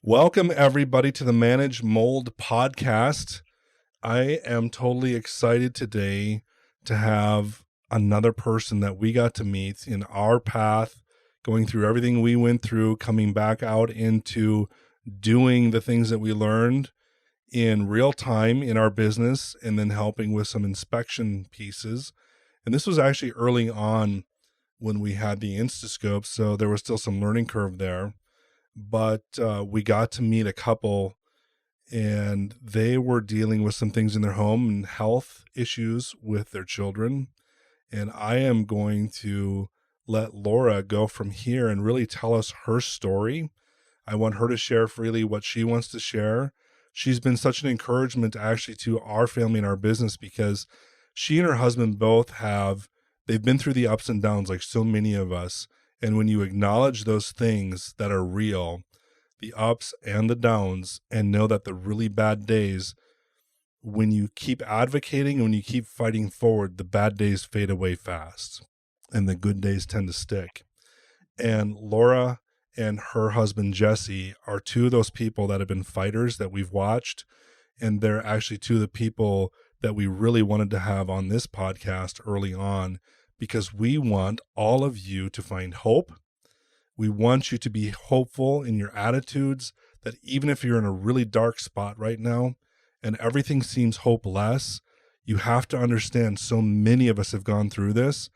Welcome, everybody, to the Manage Mold podcast. I am totally excited today to have another person that we got to meet in our path, going through everything we went through, coming back out into doing the things that we learned in real time in our business, and then helping with some inspection pieces. And this was actually early on when we had the Instascope, so there was still some learning curve there. But we got to meet a couple, and they were dealing with some things in their home and health issues with their children. And I am going to let Laura go from here and really tell us her story. I want her to share freely what she wants to share. She's been such an encouragement actually to our family and our business, because she and her husband both they've been through the ups and downs like so many of us. And when you acknowledge those things that are real, the ups and the downs, and know that the really bad days, when you keep advocating and when you keep fighting forward, the bad days fade away fast and the good days tend to stick. And Laura and her husband, Jesse, are two of those people that have been fighters that we've watched. And they're actually two of the people that we really wanted to have on this podcast early on, because we want all of you to find hope. We want you to be hopeful in your attitudes, that even if you're in a really dark spot right now and everything seems hopeless, you have to understand so many of us have gone through this,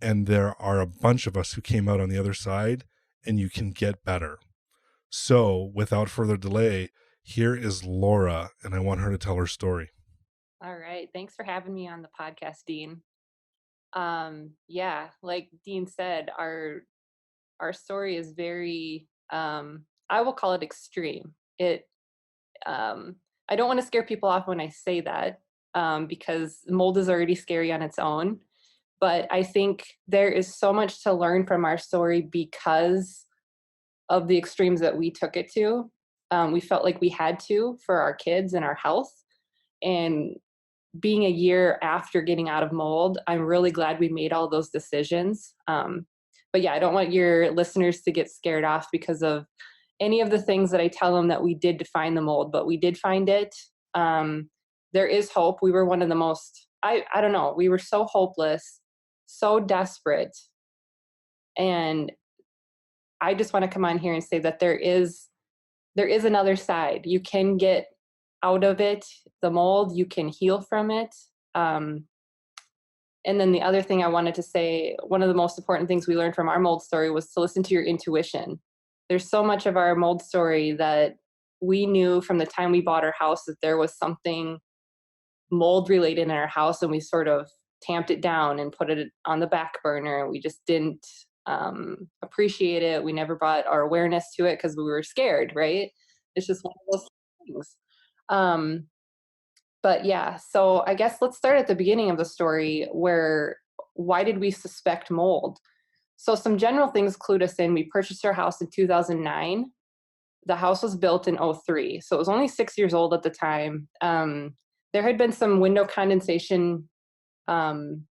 and there are a bunch of us who came out on the other side, and you can get better. So without further delay, here is Laura, and I want her to tell her story. All right. Thanks for having me on the podcast, Dean. Like Dean said, our story is very I will call it extreme. It I don't want to scare people off when I say that, because mold is already scary on its own. But I think there is so much to learn from our story because of the extremes that we took it to. We felt like we had to for our kids and our health. And being a year after getting out of mold, I'm really glad we made all those decisions. But yeah, I don't want your listeners to get scared off because of any of the things that I tell them that we did to find the mold, but we did find it. There is hope. We were one of the most, I don't know, we were so hopeless, so desperate. And I just want to come on here and say that there is another side. You can get out of it, the mold, you can heal from it. And then the other thing I wanted to say, one of the most important things we learned from our mold story was to listen to your intuition. There's so much of our mold story that we knew from the time we bought our house that there was something mold related in our house, and we sort of tamped it down and put it on the back burner. We just didn't appreciate it. We never brought our awareness to it because we were scared, right? It's just one of those things. Um, but yeah, so I guess let's start at the beginning of the story, where why did we suspect mold? So some general things clued us in. We purchased our house in 2009. The house was built in '03, so it was only 6 years old at the time. There had been some window condensation, um,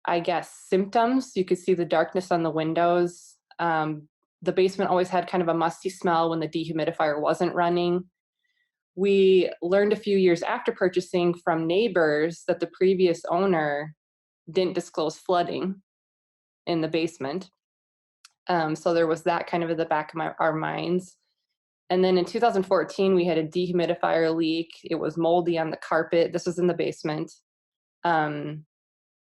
I guess, symptoms. You could see the darkness on the windows. The basement always had kind of a musty smell when the dehumidifier wasn't running. We learned a few years after purchasing from neighbors that the previous owner didn't disclose flooding in the basement. So there was that kind of in the back of our minds. And then in 2014, we had a dehumidifier leak. It was moldy on the carpet. This was in the basement. Um,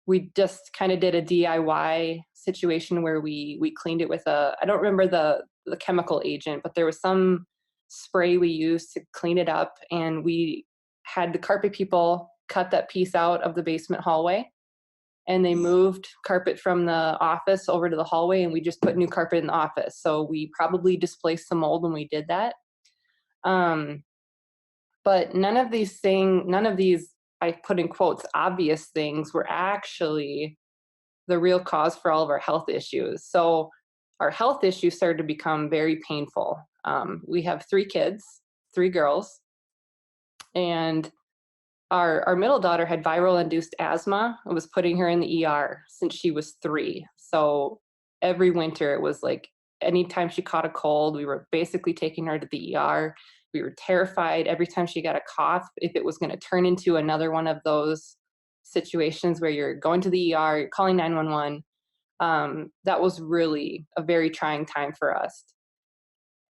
we just kind of did a DIY situation where we cleaned it with I don't remember the chemical agent, but there was some spray we used to clean it up, and we had the carpet people cut that piece out of the basement hallway, and they moved carpet from the office over to the hallway, and we just put new carpet in the office. So we probably displaced some mold when we did that. Um, but none of these, I put in quotes, obvious things were actually the real cause for all of our health issues. So our health issues started to become very painful. We have 3 kids, 3 girls, and our middle daughter had viral induced asthma. It was putting her in the ER since she was 3. So every winter it was like anytime she caught a cold, we were basically taking her to the ER. We were terrified every time she got a cough, if it was going to turn into another one of those situations where you're going to the ER, you're calling 911. That was really a very trying time for us.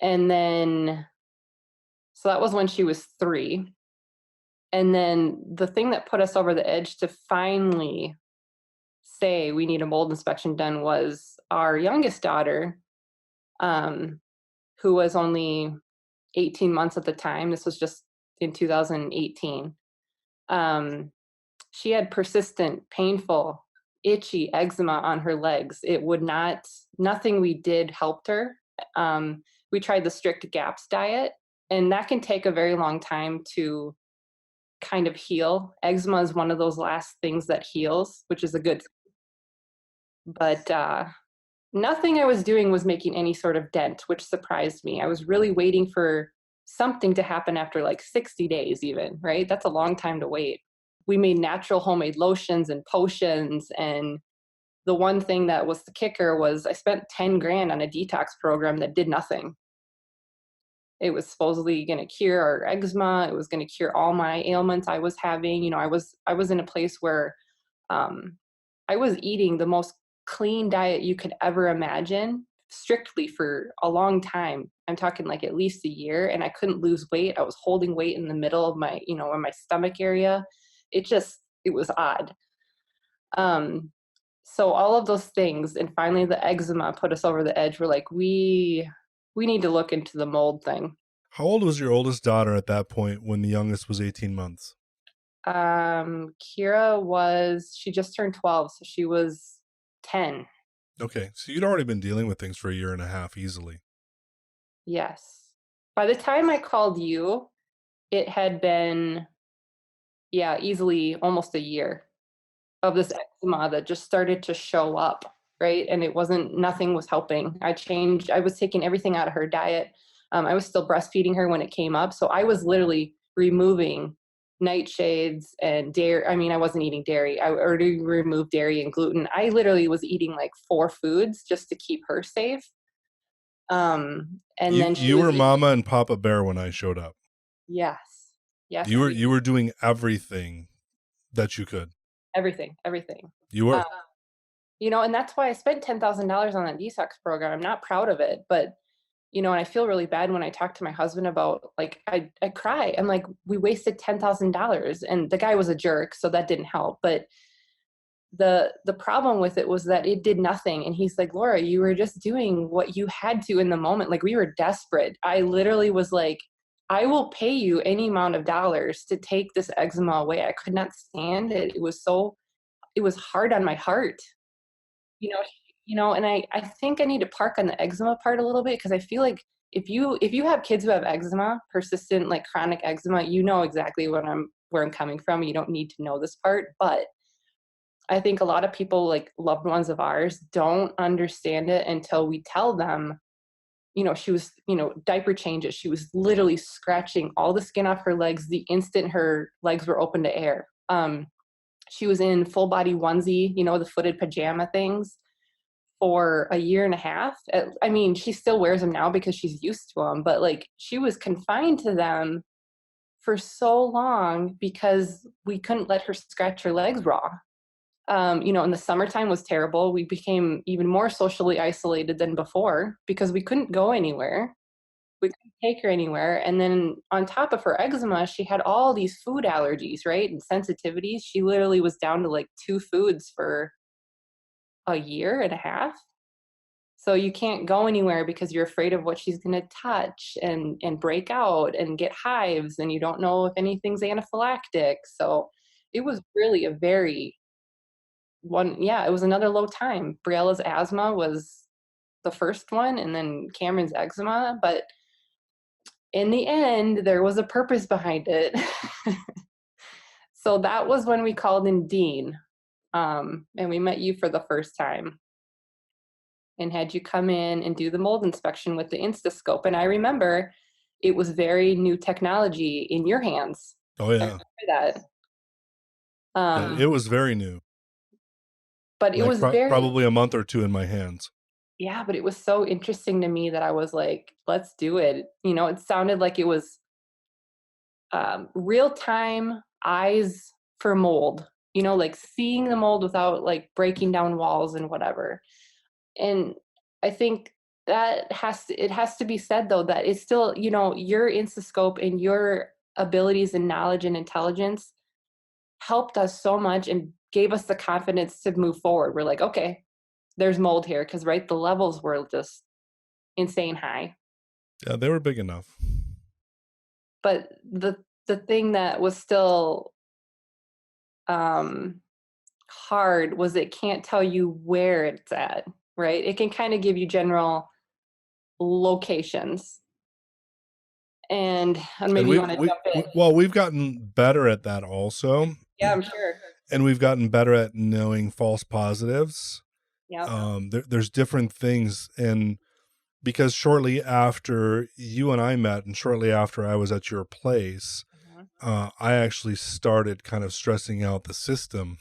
And then, so that was when she was 3. And then the thing that put us over the edge to finally say we need a mold inspection done was our youngest daughter, um, who was only 18 months at the time. This was just in 2018. Um, she had persistent, painful, itchy eczema on her legs. It would not, nothing we did helped her. We tried the strict GAPS diet, and that can take a very long time to kind of heal. Eczema is one of those last things that heals, which is a good, but nothing I was doing was making any sort of dent, which surprised me. I was really waiting for something to happen after like 60 days, even, right? That's a long time to wait. We made natural homemade lotions and potions. And the one thing that was the kicker was I spent 10 grand on a detox program that did nothing. It was supposedly going to cure our eczema. It was going to cure all my ailments I was having. You know, I was in a place where um, I was eating the most clean diet you could ever imagine, strictly for a long time. I'm talking like at least a year, and I couldn't lose weight. I was holding weight in the middle of my, you know, in my stomach area. It was odd. Um, so all of those things, and finally the eczema put us over the edge. We're like, we need to look into the mold thing. How old was your oldest daughter at that point when the youngest was 18 months? She just turned 12, so she was 10. Okay, so you'd already been dealing with things for a year and a half easily. Yes. By the time I called you, it had been, yeah, easily almost a year of this eczema that just started to show up, right? And it wasn't, nothing was helping. I was taking everything out of her diet. I was still breastfeeding her when it came up. So I was literally removing nightshades and dairy. I mean, I wasn't eating dairy. I already removed dairy and gluten. I literally was eating like 4 foods just to keep her safe. And then she You was were eating, Mama and Papa Bear when I showed up. yes, yes, You were doing everything that you could. everything. You were. You know, and that's why I spent $10,000 on that detox program. I'm not proud of it, but you know, and I feel really bad when I talk to my husband about, like, I cry. I'm like, we wasted $10,000, and the guy was a jerk, so that didn't help. But the problem with it was that it did nothing. And he's like, Laura, you were just doing what you had to in the moment. Like, we were desperate. I literally was like, I will pay you any amount of dollars to take this eczema away. I could not stand it. It was hard on my heart, you know. And I think I need to park on the eczema part a little bit, because I feel like if you have kids who have eczema, persistent, like chronic eczema, you know exactly where I'm coming from. You don't need to know this part. But I think a lot of people, like loved ones of ours, don't understand it until we tell them. You know, she was, you know, diaper changes, she was literally scratching all the skin off her legs the instant her legs were open to air. She was in full body onesie, you know, the footed pajama things, for a year and a half. I mean, she still wears them now because she's used to them, but like, she was confined to them for so long because we couldn't let her scratch her legs raw. You know, in the summertime was terrible. We became even more socially isolated than before because we couldn't go anywhere. We couldn't take her anywhere. And then on top of her eczema, she had all these food allergies, right? And sensitivities. She literally was down to like 2 foods for a year and a half. So you can't go anywhere because you're afraid of what she's going to touch and break out and get hives, and you don't know if anything's anaphylactic. So it was really a very one, yeah, it was another low time. Briella's asthma was the first one, and then Cameron's eczema. But in the end, there was a purpose behind it. So that was when we called in Dean, and we met you for the first time and had you come in and do the mold inspection with the Instascope. And I remember it was very new technology in your hands. Oh, I yeah. remember that. It was very new. But it Like was very, probably a month or two in my hands. Yeah, but it was so interesting to me that I was like, let's do it. It sounded like it was real time eyes for mold, like seeing the mold without like breaking down walls and whatever. And I think it has to be said though that it's still, your instascope and your abilities and knowledge and intelligence helped us so much and gave us the confidence to move forward. We're like, okay, there's mold here because right, the levels were just insane high. Yeah, they were big enough. But the thing that was still um hard was it can't tell you where it's at, right? It can kind of give you general locations. And And maybe you want to jump in. well, we've gotten better at that also. Yeah, I'm sure. And we've gotten better at knowing false positives. Yeah. There's different things. And because shortly after you and I met and shortly after I was at your place, I actually started kind of stressing out the system.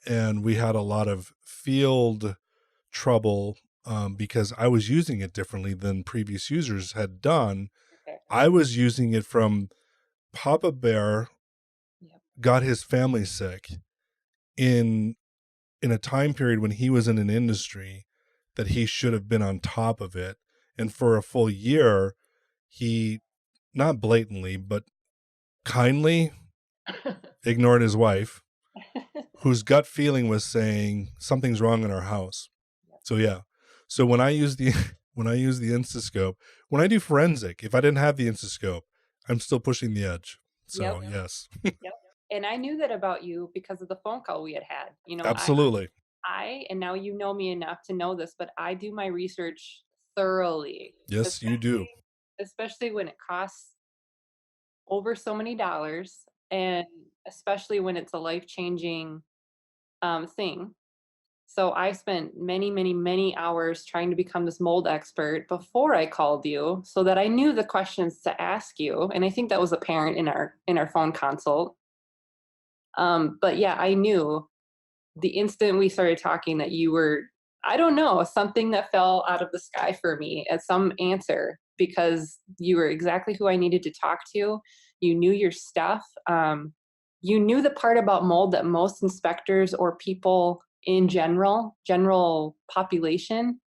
And we had a lot of field trouble because I was using it differently than previous users had done. Okay. I was using it from Papa Bear Yep. got his family sick in a time period when he was in an industry that he should have been on top of it. And for a full year, he not blatantly, but kindly ignored his wife, whose gut feeling was saying something's wrong in our house. So yeah. So when I use the Instascope, when I do forensic, if I didn't have the Instascope, I'm still pushing the edge. So Yep. yes. Yep. And I knew that about you because of the phone call we had. Absolutely. And now you know me enough to know this, but I do my research thoroughly. Yes, you do. Especially when it costs over so many dollars, and especially when it's a life-changing thing. So I spent many, many, many hours trying to become this mold expert before I called you so that I knew the questions to ask you. And I think that was apparent in our phone consult. But yeah, I knew the instant we started talking that you were, I don't know, something that fell out of the sky for me as some answer because you were exactly who I needed to talk to. You knew your stuff. You knew the part about mold that most inspectors or people in general population,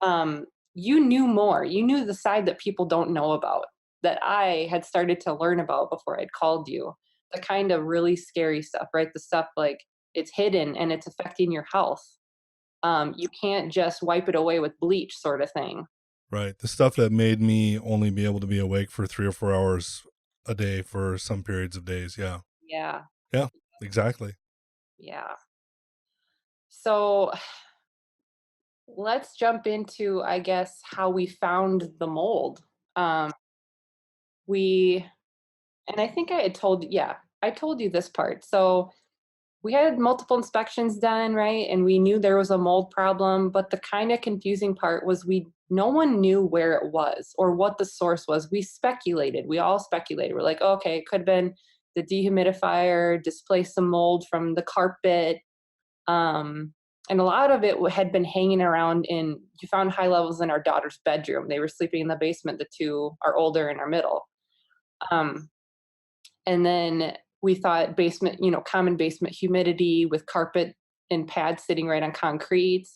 you knew more. You knew the side that people don't know about that I had started to learn about before I'd called you. The kind of really scary stuff, right? The stuff like it's hidden and it's affecting your health. You can't just wipe it away with bleach, sort of thing. Right. The stuff that made me only be able to be awake for 3 or 4 hours a day for some periods of days. Yeah. Yeah. Yeah, exactly. Yeah. So let's jump into, I guess, how we found the mold. Um, we, and I think I had told, yeah, I told you this part. So we had multiple inspections done, right? And we knew there was a mold problem, but the kind of confusing part was no one knew where it was or what the source was. We speculated. We all speculated. We're like, okay, it could have been the dehumidifier, displaced some mold from the carpet. And a lot of it had been hanging around you found high levels in our daughter's bedroom. They were sleeping in the basement, the two, our older and our middle. And then we thought basement, common basement humidity with carpet and pads sitting right on concrete.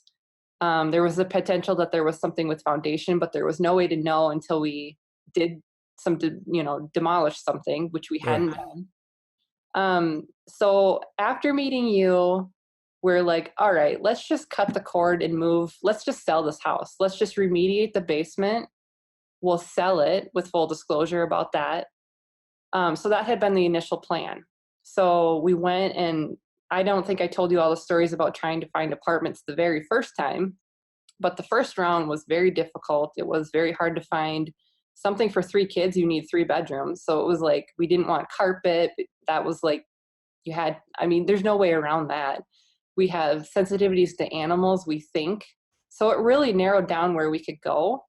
There was a potential that there was something with foundation, but there was no way to know until we did demolish something, which we hadn't done. So after meeting you, we're like, all right, let's just cut the cord and move. Let's just sell this house. Let's just remediate the basement. We'll sell it with full disclosure about that. So that had been the initial plan. So we went, and I don't think I told you all the stories about trying to find apartments the very first time, but the first round was very difficult. It was very hard to find something for 3 kids. You need 3 bedrooms. So it was like, we didn't want carpet. That was like, there's no way around that. We have sensitivities to animals, we think. So it really narrowed down where we could go.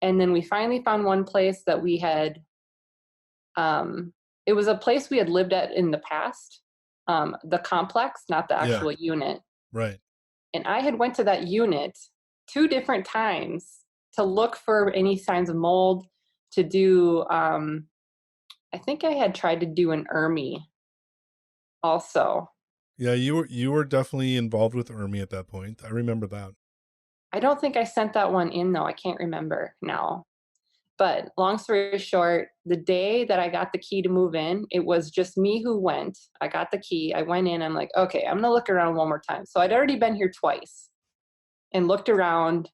And then we finally found one place that we had, it was a place we had lived at in the past, the complex, not the actual unit. Right. And I had went to that unit 2 different times to look for any signs of mold, to do, I think I had tried to do an ERMI also. Yeah, you were definitely involved with Ermi at that point. I remember that. I don't think I sent that one in though, I can't remember now. But long story short, the day that I got the key to move in, it was just me who went. I got the key, I went in, I'm like, "Okay, I'm gonna look around one more time." So I'd already been here twice and looked around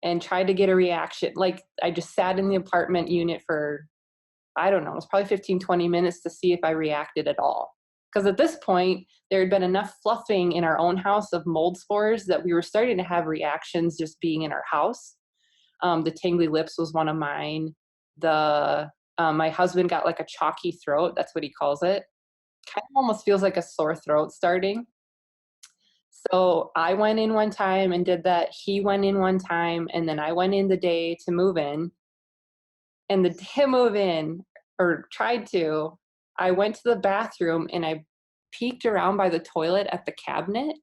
and tried to get a reaction. Like, I just sat in the apartment unit for, I don't know, it was probably 15, 20 minutes to see if I reacted at all. Because at this point, there had been enough fluffing in our own house of mold spores that we were starting to have reactions just being in our house. The tingly lips was one of mine. The My husband got like a chalky throat. That's what he calls it. Kind of almost feels like a sore throat starting. So I went in one time and did that. He went in one time, and then I went in the day to move in. And the day I move in, or tried to, I went to the bathroom and I peeked around by the toilet at the cabinet,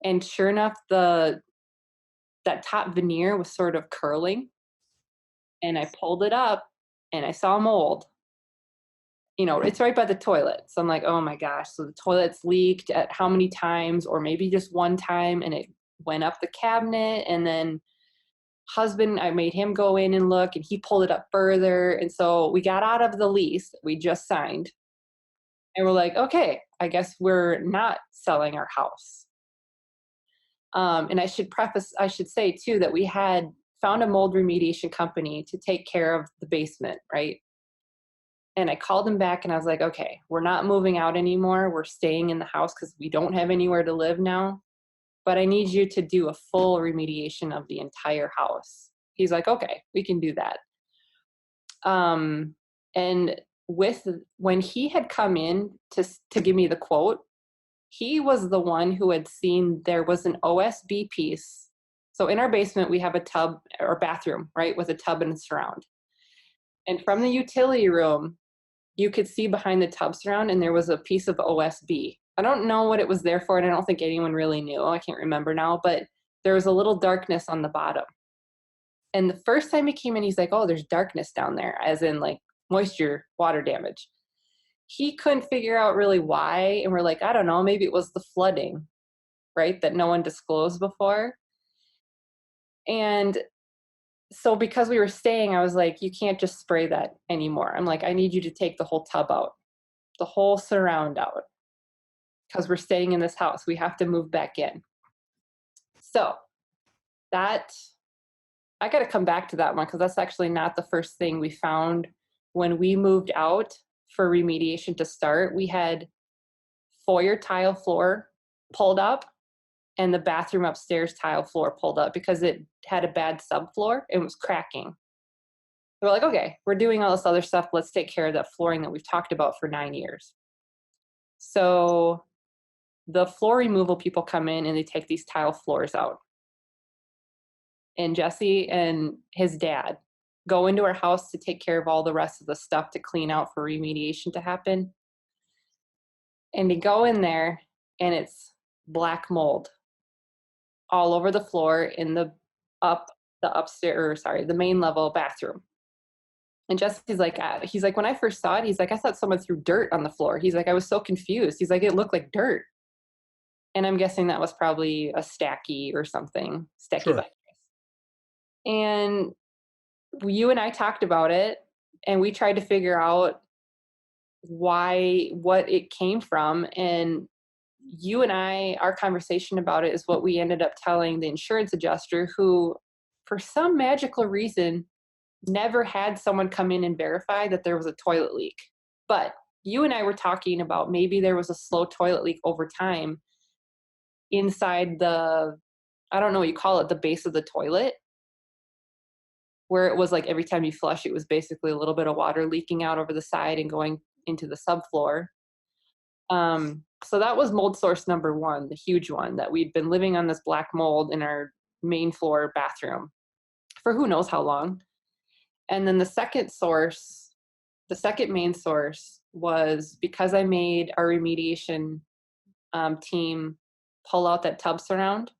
and sure enough, the that top veneer was sort of curling, and I pulled it up and I saw mold. It's right by the toilet. So I'm like, "Oh my gosh." So the toilet's leaked at how many times, or maybe just one time, and it went up the cabinet. And then I made him go in and look, and he pulled it up further. And so we got out of the lease that we just signed, and we're like, "Okay, I guess we're not selling our house." And I should say too that we had found a mold remediation company to take care of the basement, right? And I called him back and I was like, "Okay, we're not moving out anymore. We're staying in the house because we don't have anywhere to live now. But I need you to do a full remediation of the entire house." He's like, "Okay, we can do that." And when he had come in to give me the quote, he was the one who had seen there was an OSB piece. So in our basement, we have a tub or bathroom, right, with a tub and a surround. And from the utility room, you could see behind the tub surround, and there was a piece of OSB. I don't know what it was there for, and I don't think anyone really knew. I can't remember now, but there was a little darkness on the bottom. And the first time he came in, he's like, "Oh, there's darkness down there," as in like moisture, water damage. He couldn't figure out really why. And we're like, "I don't know, maybe it was the flooding, right? That no one disclosed before." And so because we were staying, I was like, "You can't just spray that anymore." I'm like, "I need you to take the whole tub out, the whole surround out, because we're staying in this house. We have to move back in." So that I got to come back to that one because that's actually not the first thing we found when we moved out for remediation to start. We had foyer tile floor pulled up and the bathroom upstairs tile floor pulled up because it had a bad subfloor and was cracking. We're like, "Okay, we're doing all this other stuff. Let's take care of that flooring that we've talked about for 9 years." So the floor removal people come in and they take these tile floors out. And Jesse and his dad go into our house to take care of all the rest of the stuff to clean out for remediation to happen. And they go in there and it's black mold all over the floor in the main level bathroom. And Jesse's like, he's like, "When I first saw it, he's like, I thought someone threw dirt on the floor." He's like, "I was so confused." He's like, "It looked like dirt." And I'm guessing that was probably a stacky or something, stacky Sure. bacteria. And you and I talked about it, and we tried to figure out what it came from. And our conversation about it is what we ended up telling the insurance adjuster, who, for some magical reason, never had someone come in and verify that there was a toilet leak. But you and I were talking about maybe there was a slow toilet leak over time inside I don't know what you call it, the base of the toilet, where it was like every time you flush, it was basically a little bit of water leaking out over the side and going into the subfloor. So that was mold source number one, the huge one, that we'd been living on this black mold in our main floor bathroom for who knows how long. And then the second main source was because I made our remediation team pull out that tub surround.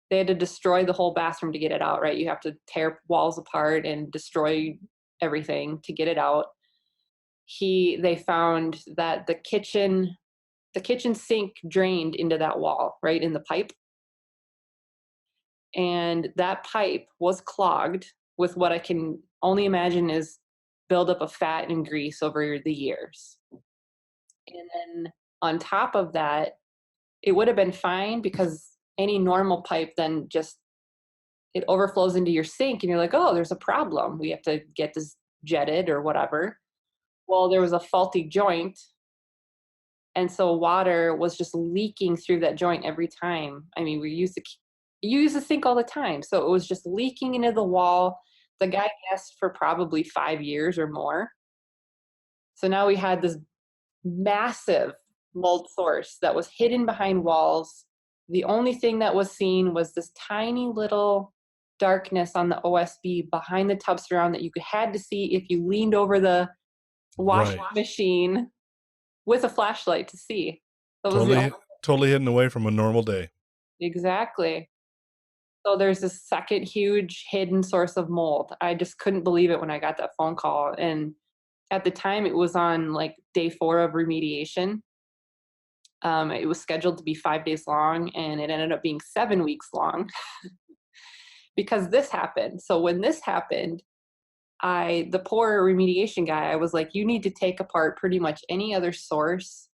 They had to destroy the whole bathroom to get it out, right? You have to tear walls apart and destroy everything to get it out. They found that the kitchen sink drained into that wall, right in the pipe. And that pipe was clogged with what I can only imagine is buildup of fat and grease over the years. And then on top of that, it would have been fine because any normal pipe then just it overflows into your sink and you're like, oh, there's a problem. We have to get this jetted or whatever. Well, there was a faulty joint. And so water was just leaking through that joint every time. I mean, you use the sink all the time. So it was just leaking into the wall. The guy guessed for probably 5 years or more. So now we had this massive mold source that was hidden behind walls. The only thing that was seen was this tiny little darkness on the OSB behind the tub surround that you had to see if you leaned over the washing Right. machine with a flashlight to see. That was the Totally, totally hidden away from a normal day. exactly. So there's this second huge hidden source of mold. I just couldn't believe it when I got that phone call. And at the time, it was on like day 4 of remediation. It was scheduled to be 5 days long, and it ended up being 7 weeks long because this happened. So when this happened, the poor remediation guy, I was like, you need to take apart pretty much any other source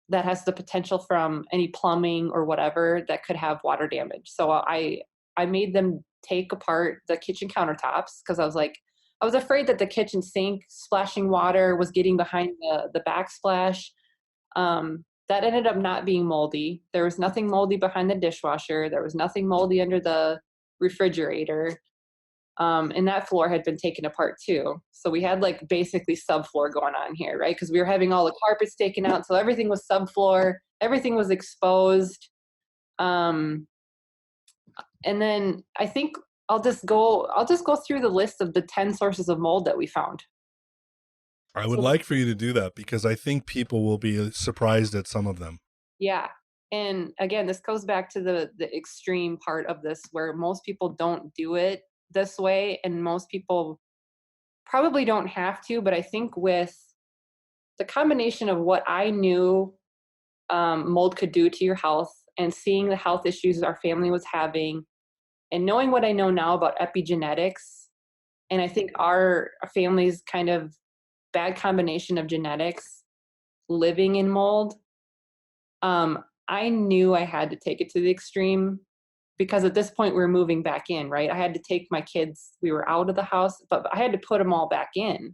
that has the potential from any plumbing or whatever that could have water damage. So I made them take apart the kitchen countertops because I was afraid that the kitchen sink splashing water was getting behind the backsplash. That ended up not being moldy. There was nothing moldy behind the dishwasher. There was nothing moldy under the refrigerator. And that floor had been taken apart too. So we had like basically subfloor going on here, right? Because we were having all the carpets taken out. So everything was subfloor, everything was exposed. Um, and then I think I'll just go through the list of the 10 sources of mold that we found. I would So like for you to do that because I think people will be surprised at some of them. yeah. And again, this goes back to the extreme part of this where most people don't do it this way and most people probably don't have to, but I think with the combination of what I knew mold could do to your health and seeing the health issues our family was having and knowing what I know now about epigenetics, and I think our family's kind of bad combination of genetics living in mold, I knew I had to take it to the extreme because at this point we were moving back in, right? I had to take my kids, we were out of the house, but I had to put them all back in.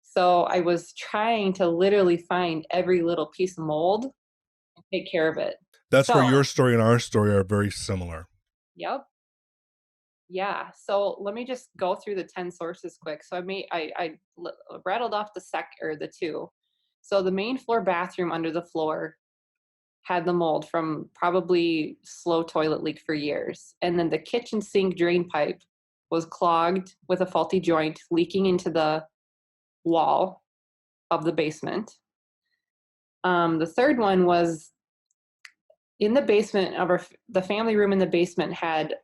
So I was trying to literally find every little piece of mold and take care of it. That's where So, your story and our story are very similar. yep. Yeah. So let me just go through the 10 sources quick. So rattled off the two. So the main floor bathroom under the floor had the mold from probably slow toilet leak for years. And then the kitchen sink drain pipe was clogged with a faulty joint leaking into the wall of the basement. The third one was in the basement of the family room in the basement had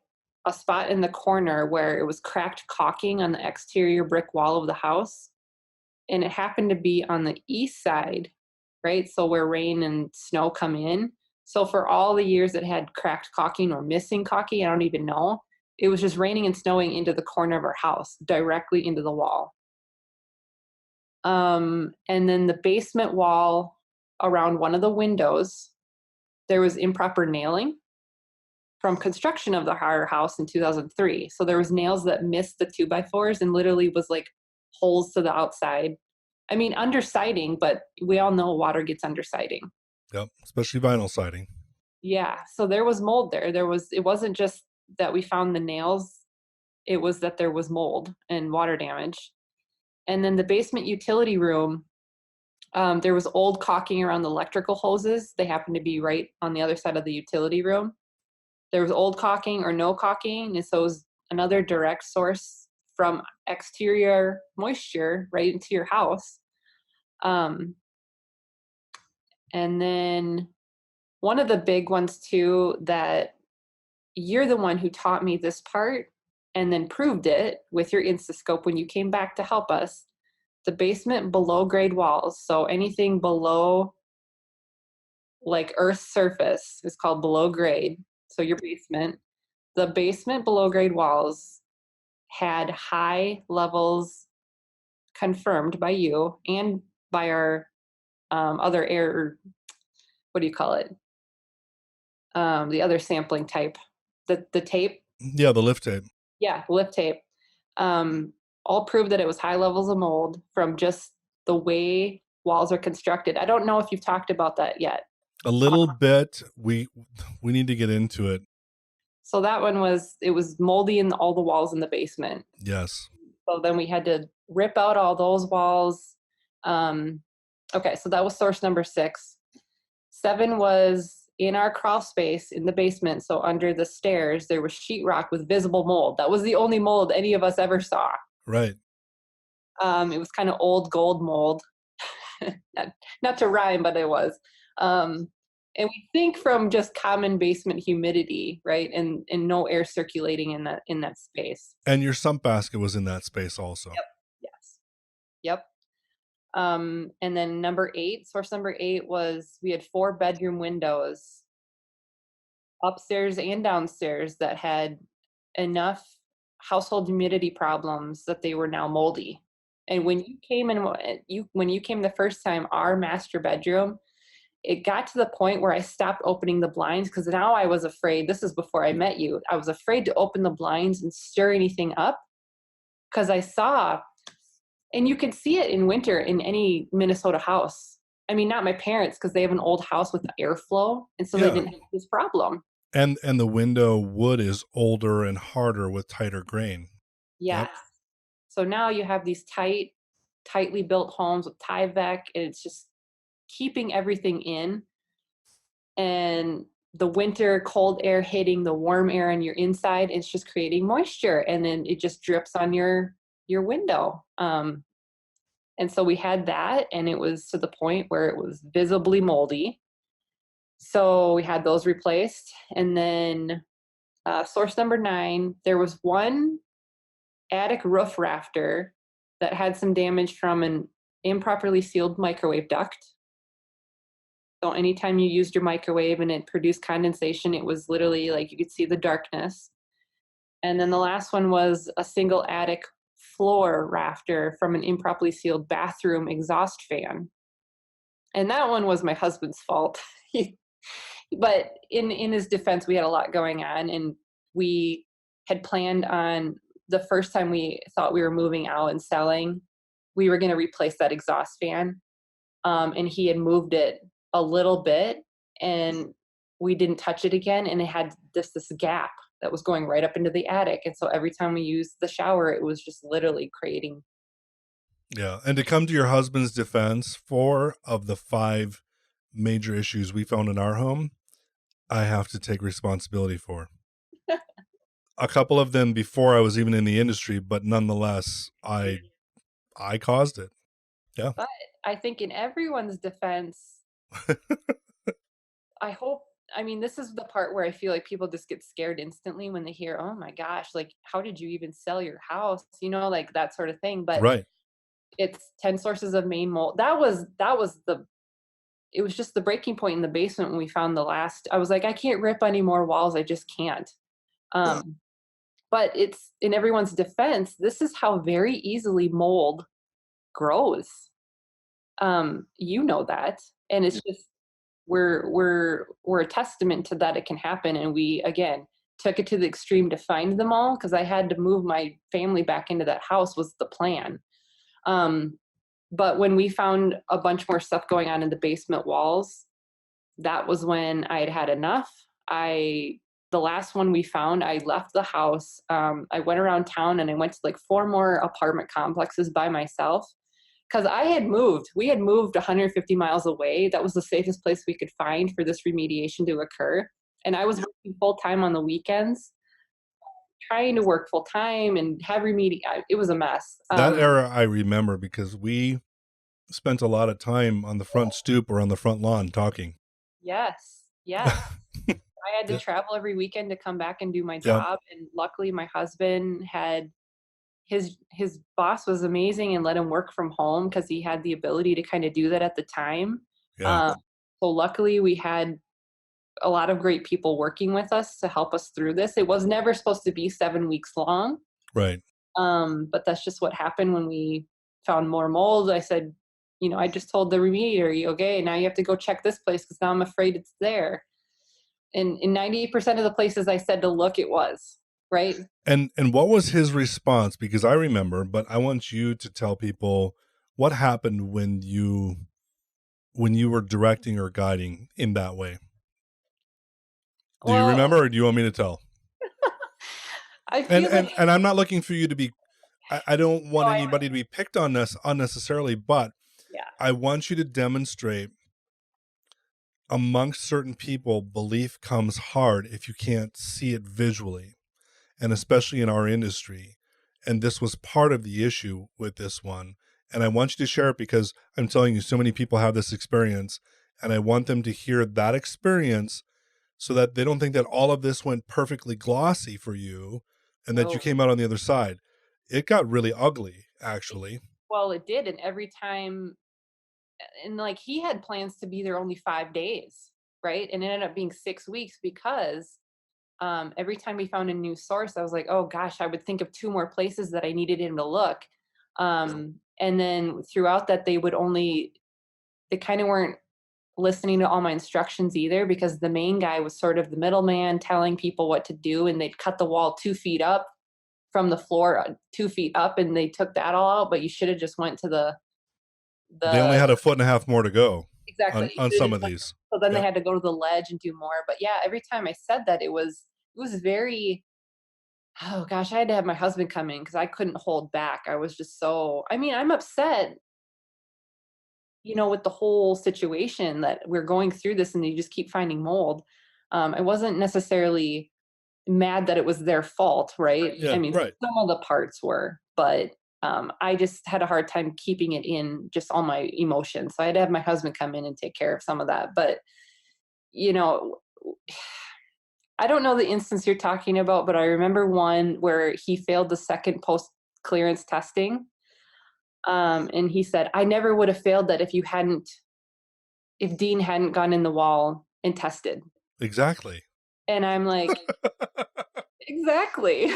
a spot in the corner where it was cracked caulking on the exterior brick wall of the house. And it happened to be on the east side, right? So where rain and snow come in. So for all the years it had cracked caulking or missing caulking, I don't even know. It was just raining and snowing into the corner of our house, directly into the wall. And then the basement wall around one of the windows, there was improper nailing from construction of the our house in 2003. So there was nails that missed the 2x4s and literally was like holes to the outside. I mean, under siding, but we all know water gets under siding. Yep, especially vinyl siding. Yeah, so there was mold there. It wasn't just that we found the nails, it was that there was mold and water damage. And then the basement utility room, there was old caulking around the electrical hoses. They happened to be right on the other side of the utility room. There was old caulking or no caulking, and so it was another direct source from exterior moisture right into your house. Um, and then one of the big ones too that you're the one who taught me this part and then proved it with your Instascope when you came back to help us. The basement below grade walls, so anything below like Earth's surface is called below grade. So your basement, the basement below grade walls had high levels confirmed by you and by our other air, what do you call it? The other sampling type, the tape. Yeah, the lift tape. Yeah, lift tape. All proved that it was high levels of mold from just the way walls are constructed. I don't know if you've talked about that yet. A little bit. We need to get into it. So that one was, it was moldy in all the walls in the basement. Yes. So then we had to rip out all those walls. Okay, so that was source number 6. 7 was in our crawl space in the basement. So under the stairs, there was sheetrock with visible mold. That was the only mold any of us ever saw. Right. It was kind of old gold mold. not to rhyme, but it was. And we think from just common basement humidity, right? And no air circulating in that space. And your sump basket was in that space also. Yep. Yes. Yep. And then source number 8 was we had 4 bedroom windows upstairs and downstairs that had enough household humidity problems that they were now moldy. And when you came the first time, our master bedroom, it got to the point where I stopped opening the blinds because now I was afraid. This is before I met you. I was afraid to open the blinds and stir anything up because I saw, and you could see it in winter in any Minnesota house. I mean, not my parents because they have an old house with airflow, and so they didn't have this problem. And the window wood is older and harder with tighter grain. Yes. Yep. So now you have these tightly built homes with Tyvek, and it's just keeping everything in. And the winter cold air hitting the warm air on your inside, it's just creating moisture, and then it just drips on your window. And so we had that, and it was to the point where it was visibly moldy. So we had those replaced. And then source number 9, there was one attic roof rafter that had some damage from an improperly sealed microwave duct. So anytime you used your microwave and it produced condensation, it was literally like you could see the darkness. And then the last one was a single attic floor rafter from an improperly sealed bathroom exhaust fan. And that one was my husband's fault. But in his defense, we had a lot going on, and we had planned on the first time we thought we were moving out and selling, we were going to replace that exhaust fan. And he had moved it a little bit, and we didn't touch it again. And it had this gap that was going right up into the attic. And so every time we used the shower, it was just literally creating. Yeah. And to come to your husband's defense, 4 of the 5 major issues we found in our home, I have to take responsibility for. A couple of them before I was even in the industry, but nonetheless, I caused it. Yeah. But I think in everyone's defense, I mean, this is the part where I feel like people just get scared instantly when they hear, oh my gosh, like, how did you even sell your house? You know, like that sort of thing. But right. It's 10 sources of main mold. It was just the breaking point in the basement when we found the last. I was like, I can't rip any more walls. I just can't. But it's in everyone's defense. This is how very easily mold grows. You know that, and it's just we're a testament to that. It can happen, and we again took it to the extreme to find them all because I had to move my family back into that house was the plan. But when we found a bunch more stuff going on in the basement walls, that was when I had enough. The last one we found, I left the house. I went around town and I went to like 4 more apartment complexes by myself because we had moved 150 miles away. That was the safest place we could find for this remediation to occur. And I was working full time on the weekends, trying to work full time and have it was a mess. That era I remember because we spent a lot of time on the front stoop or on the front lawn talking. Yes. I had to Yeah. travel every weekend to come back and do my Yeah. job, and luckily my husband had his boss was amazing and let him work from home because he had the ability to kinda do that at the time. Yeah. Um, so luckily we had a lot of great people working with us to help us through this. It was never supposed to be 7 weeks long, Right. but that's just what happened when we found more mold. I said, I just told the remediator, "Okay, now you have to go check this place because now I'm afraid it's there." And in 98% of the places I said to look, it was, right? And what was his response? Because I remember, but I want you to tell people what happened when you were directing or guiding in that way. Do you Well, remember, or do you want me to tell? I And feel and like and I'm not looking for you to be. I don't no, want I anybody to be picked on us unnecessarily, but yeah. I want you to demonstrate amongst certain people, belief comes hard if you can't see it visually, and especially in our industry. And this was part of the issue with this one. And I want you to share it because I'm telling you, so many people have this experience, and I want them to hear that experience so that they don't think that all of this went perfectly glossy for you and that you No. came out on the other side. It got really ugly, actually. Well, it did, and every time and, like, he had plans to be there only 5 days, right? And it ended up being 6 weeks because, every time we found a new source, I was like, "Oh gosh," I would think of 2 more places that I needed him to look. And then throughout that, they kinda weren't listening to all my instructions either because the main guy was sort of the middleman telling people what to do, and they'd cut the wall 2 feet up from the floor, 2 feet up, and they took that all out, but you should have just went to They only the had a foot and a half more to go exactly, you on should have some just of went these. so then they Yep. had to go to the ledge and do more, but yeah, every time I said that, it was very oh gosh, I had to have my husband come in because I couldn't hold back. I was just so I mean, I'm upset, with the whole situation that we're going through this and you just keep finding mold. I wasn't necessarily mad that it was their fault, right? I Yeah, mean, right. some of the parts were, but I just had a hard time keeping it in just all my emotions. So I had to have my husband come in and take care of some of that. But, you know, I don't know the instance you're talking about, but I remember one where he failed the second post clearance testing. And he said, I never would have failed that if Dean hadn't gone in the wall and tested. Exactly. And I'm like, exactly.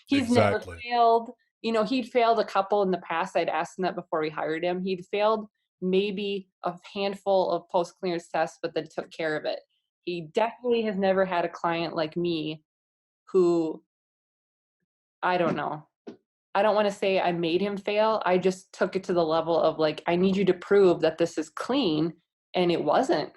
He's never Exactly. failed. He'd failed a couple in the past. I'd asked him that before we hired him. He'd failed maybe a handful of post clearance tests, but then took care of it. He definitely has never had a client like me who I don't know. I don't want to say I made him fail. I just took it to the level of like, I need you to prove that this is clean. And it wasn't.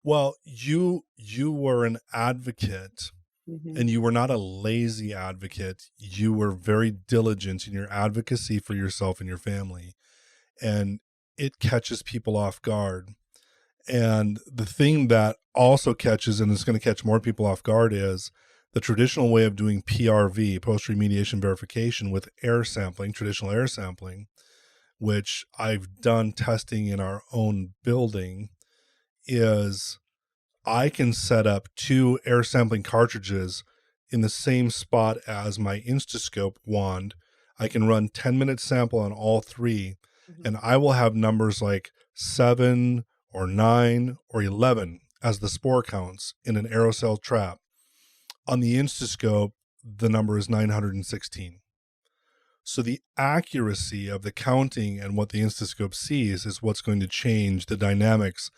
Well, you were an advocate, Hmm. and you were not a lazy advocate. You were very diligent in your advocacy for yourself and your family, and it catches people off guard. And the thing that also catches, and it's going to catch more people off guard, is the traditional way of doing PRV, post remediation verification, with air sampling, traditional air sampling, which I've done testing in our own building, is I can set up 2 air sampling cartridges in the same spot as my Instascope wand. I can run 10-minute sample on all 3, Hmm. and I will have numbers like 7 or 9 or 11 as the spore counts in an aerosol trap. On the Instascope, the number is 916. So the accuracy of the counting and what the Instascope sees is what's going to change the dynamics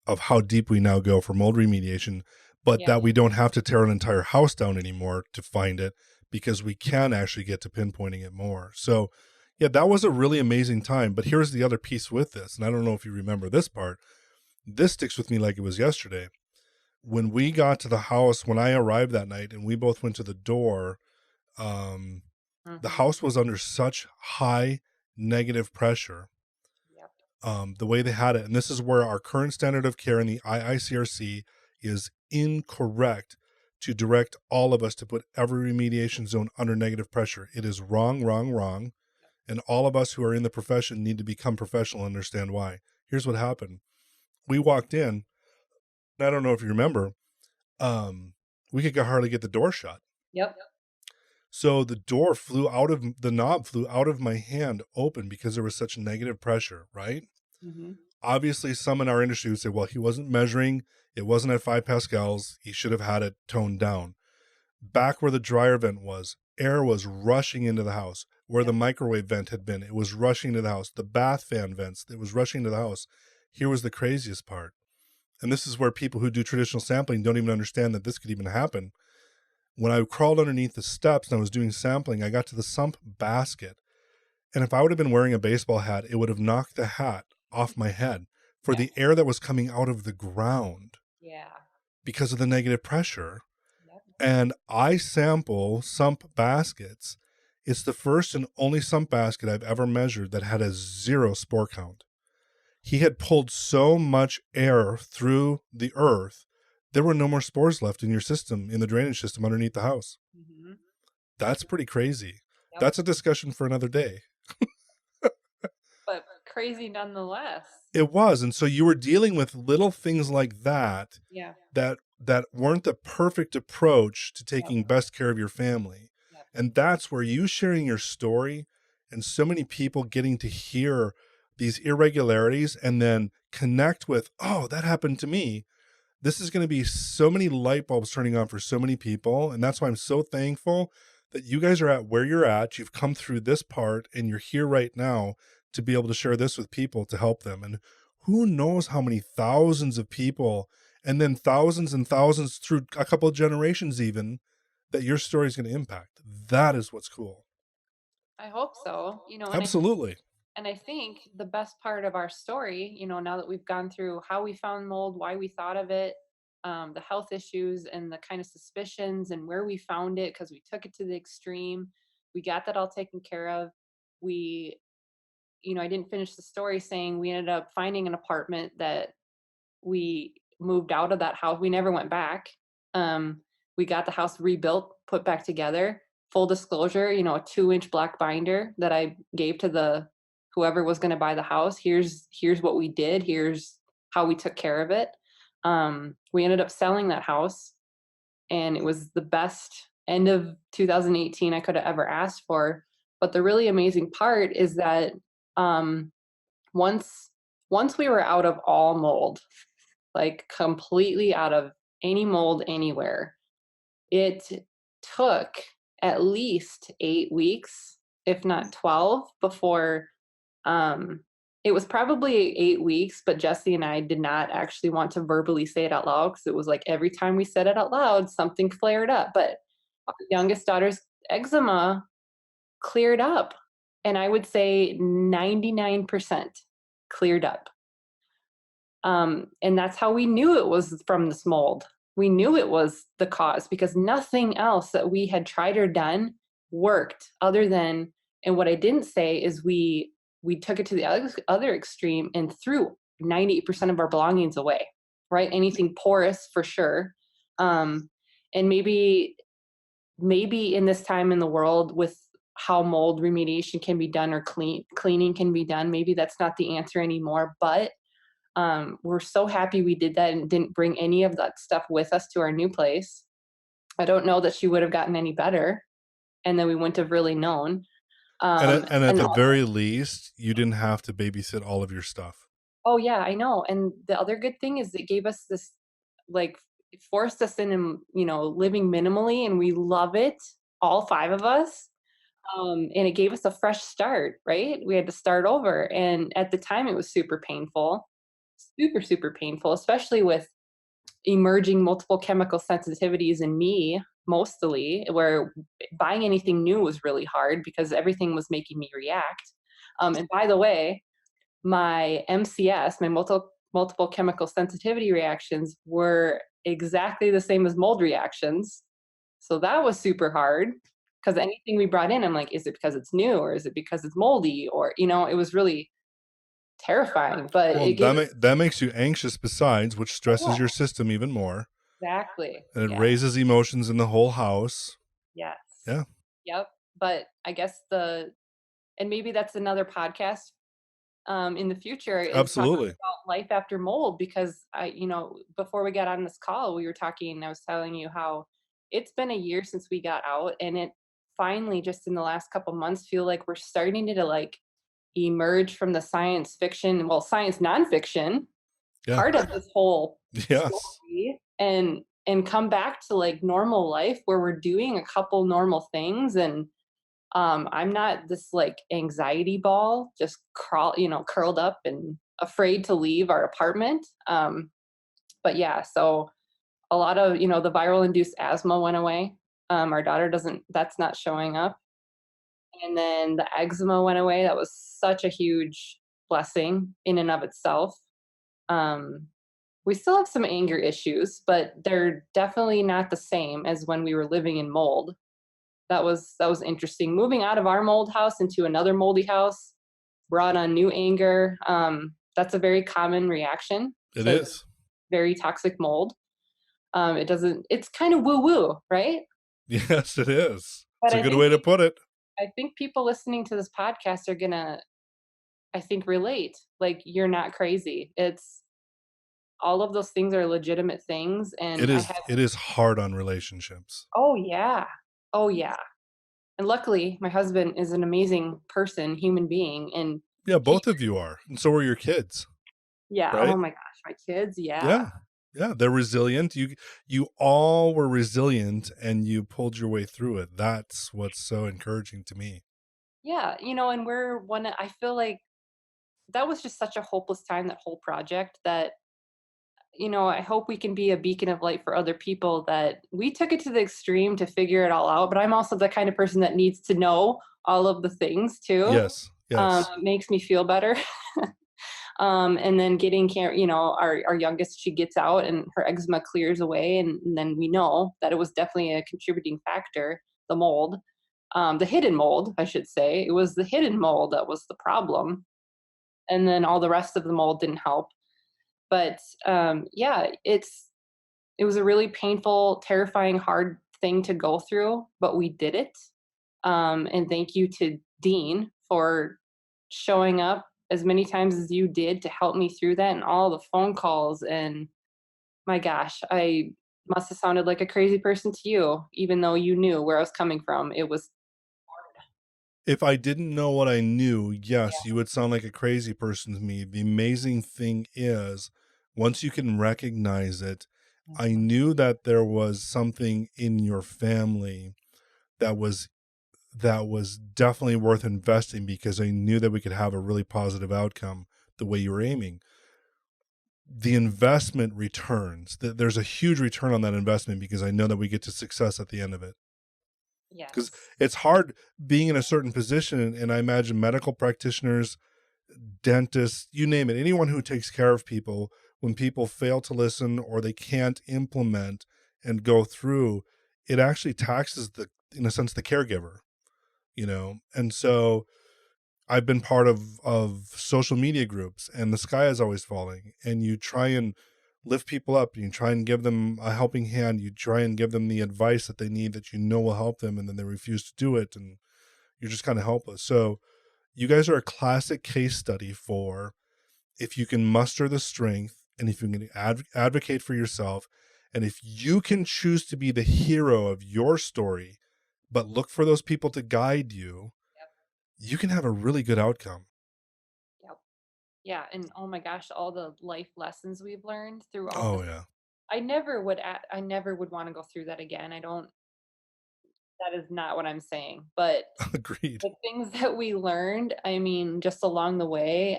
of how deep we now go for mold remediation, but Yeah. that we don't have to tear an entire house down anymore to find it, because we can actually get to pinpointing it more. So yeah, that was a really amazing time. But here's the other piece with this, and I don't know if you remember this part. This sticks with me like it was yesterday. When we got to the house, when I arrived that night and we both went to the door, um, the Hmm. house was under such high negative pressure, Yep. the way they had it. And this is where our current standard of care in the IICRC is incorrect, to direct all of us to put every remediation zone under negative pressure. It is wrong, wrong, wrong. And all of us who are in the profession need to become professional and understand why. Here's what happened. We walked in. I don't know if you remember. we could hardly get the door shut. Yep. So the knob flew out of my hand open because there was such negative pressure, right? Mm-hmm. Obviously, some in our industry would say, well, he wasn't measuring. It wasn't at 5 pascals. He should have had it toned down. Back where the dryer vent was, air was rushing into the house. Where the microwave vent had been, it was rushing into the house. The bath fan vents, it was rushing into the house. Here was the craziest part. And this is where people who do traditional sampling don't even understand that this could even happen. When I crawled underneath the steps and I was doing sampling, I got to the sump basket. And if I would have been wearing a baseball hat, it would have knocked the hat off my head for the air that was coming out of the ground. Yeah. Because of the negative pressure. Yep. And I sample sump baskets. It's the first and only sump basket I've ever measured that had a 0 spore count. He had pulled so much air through the earth, there were no more spores left in your system, in the drainage system underneath the house. Mm-hmm. That's pretty crazy. Yep. That's a discussion for another day. But crazy nonetheless. It was. And so you were dealing with little things like that, Yeah. that weren't the perfect approach to taking best care of your family. Yep. And that's where you sharing your story and so many people getting to hear these irregularities and then connect with, oh, that happened to me. This is going to be so many light bulbs turning on for so many people. And that's why I'm so thankful that you guys are at where you're at. You've come through this part and you're here right now to be able to share this with people to help them. And who knows how many thousands of people, and then thousands and thousands through a couple of generations even, that your story is going to impact. That is what's cool. I hope so. Absolutely. And I think the best part of our story, now that we've gone through how we found mold, why we thought of it, the health issues and the kind of suspicions and where we found it, because we took it to the extreme. We got that all taken care of. I didn't finish the story saying we ended up finding an apartment that we moved out of that house. We never went back. We got the house rebuilt, put back together. Full disclosure, a 2-inch black binder that I gave to the whoever was going to buy the house. Here's what we did. Here's how we took care of it. We ended up selling that house, and it was the best end of 2018 I could have ever asked for. But the really amazing part is that once we were out of all mold, like completely out of any mold anywhere, it took at least 8 weeks, if not 12, before it was probably 8 weeks, but Jesse and I did not actually want to verbally say it out loud because it was like every time we said it out loud, something flared up. But our youngest daughter's eczema cleared up, and I would say 99% cleared up. And that's how we knew it was from this mold. We knew it was the cause because nothing else that we had tried or done worked other than, and what I didn't say is we took it to the other extreme and threw 98% of our belongings away, right? Anything porous for sure. And maybe in this time in the world with how mold remediation can be done or cleaning can be done, maybe that's not the answer anymore, but we're so happy we did that and didn't bring any of that stuff with us to our new place. I don't know that she would have gotten any better, and then we wouldn't have really known. And at the very least, you didn't have to babysit all of your stuff. Oh yeah, I know. And the other good thing is it gave us this, like, it forced us in, living minimally, and we love it, all 5 of us. And it gave us a fresh start, right? We had to start over, and at the time it was super painful, super, super painful, especially with emerging multiple chemical sensitivities in me, mostly, where buying anything new was really hard because everything was making me react. And by the way, my MCS, my multiple chemical sensitivity reactions, were exactly the same as mold reactions. So that was super hard because anything we brought in, I'm like, is it because it's new or is it because it's moldy? Or, it was really terrifying. But Well, that makes you anxious besides, which stresses your system even more. Exactly. And it raises emotions in the whole house. Yes. Yeah. Yep. But I guess and maybe that's another podcast in the future, is Absolutely. talking about life after mold, because before we got on this call, we were talking, I was telling you how it's been a year since we got out, and it finally, just in the last couple months, feel like we're starting to like emerge from the science fiction, well, science nonfiction Yeah. part of this whole Yes. story, and come back to like normal life where we're doing a couple normal things. And I'm not this like anxiety ball just curled up and afraid to leave our apartment. But yeah, so a lot of, the viral induced asthma went away. Our daughter doesn't, that's not showing up. And then the eczema went away. That was such a huge blessing in and of itself. Um, we still have some anger issues, but they're definitely not the same as when we were living in mold. That was interesting. Moving out of our mold house into another moldy house brought on new anger. That's a very common reaction It to is. very toxic mold. It's kind of woo woo, right? Yes, it is. But It's a good way to put it. I think people listening to this podcast are gonna, I think, relate. Like, you're not crazy. It's all of those things are legitimate things, and It I is. have. It is hard on relationships. Oh yeah, oh yeah. And luckily, my husband is an amazing person, human being, and Yeah, he, both of you are, and so are your kids, yeah. Oh right? my gosh, my kids, yeah, Yeah. Yeah, they're resilient. You all were resilient and you pulled your way through it. That's what's so encouraging to me. yeah. And we're one. I feel like that was just such a hopeless time, that whole project, that I hope we can be a beacon of light for other people, that we took it to the extreme to figure it all out. But I'm also the kind of person that needs to know all of the things too. Yes. Yes. Makes me feel better. And then our youngest, she gets out and her eczema clears away. And then we know that it was definitely a contributing factor, the mold, the hidden mold, I should say. It was the hidden mold that was the problem. And then all the rest of the mold didn't help. But yeah, it was a really painful, terrifying, hard thing to go through, but we did it. And thank you to Dean for showing up as many times as you did to help me through that, and all the phone calls. And my gosh, I must have sounded like a crazy person to you, even though you knew where I was coming from. It was, If I didn't know what I knew, yes, yeah. you would sound like a crazy person to me. The amazing thing is, once you can recognize it, I Mhm. knew that there was something in your family that was definitely worth investing, because I knew that we could have a really positive outcome the way you were aiming. The investment returns. There's a huge return on that investment, because I know that we get to success at the end of it. Because Yes. it's hard being in a certain position, and I imagine medical practitioners, dentists, you name it, anyone who takes care of people, when people fail to listen or they can't implement and go through, it actually taxes in a sense, the caregiver. And so I've been part of social media groups, and the sky is always falling, and you try and lift people up, and you try and give them a helping hand, you try and give them the advice that they need, that will help them, and then they refuse to do it, and you're just kind of helpless. So you guys are a classic case study for, if you can muster the strength, and if you can advocate for yourself, and if you can choose to be the hero of your story, but look for those people to guide you, Yep. you can have a really good outcome. Yep. Yeah. And oh my gosh, all the life lessons we've learned through all Oh this. yeah. I never would want to go through that again. I don't, that is not what I'm saying. But Agreed. the things that we learned, I mean, just along the way,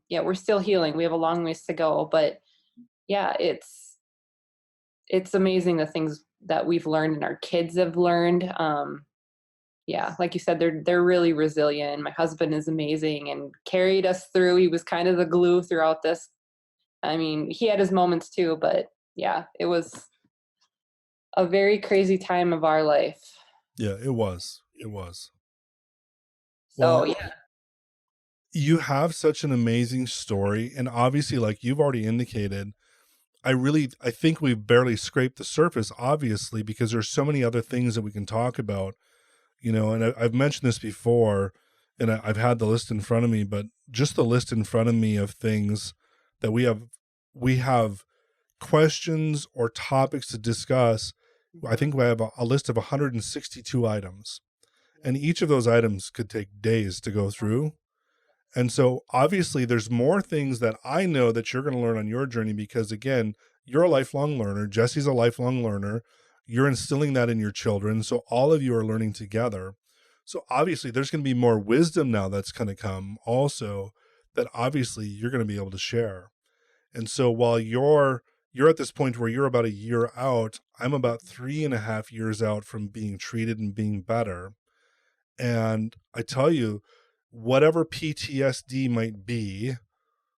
yeah, we're still healing. We have a long ways to go, but yeah, it's amazing the things that we've learned and our kids have learned. Yeah, like you said, they're really resilient. My husband is amazing and carried us through. He was kind of the glue throughout this. I mean, he had his moments too, but yeah, it was a very crazy time of our life. Yeah, it was. It was. So Well, yeah, you have such an amazing story, and obviously, like you've already indicated, I think we've barely scraped the surface, obviously, because there's so many other things that we can talk about, and I've mentioned this before, and I've had the list in front of me, but just the list in front of me of things that we have questions or topics to discuss I think we have a list of 162 items, and each of those items could take days to go through. And so obviously there's more things that I know that you're going to learn on your journey, because again, you're a lifelong learner. Jesse's a lifelong learner. You're instilling that in your children. So all of you are learning together. So obviously there's going to be more wisdom now that's going to come also, that obviously you're going to be able to share. And so while you're at this point where you're about a year out, I'm about 3.5 years out from being treated and being better. And I tell you, whatever PTSD might be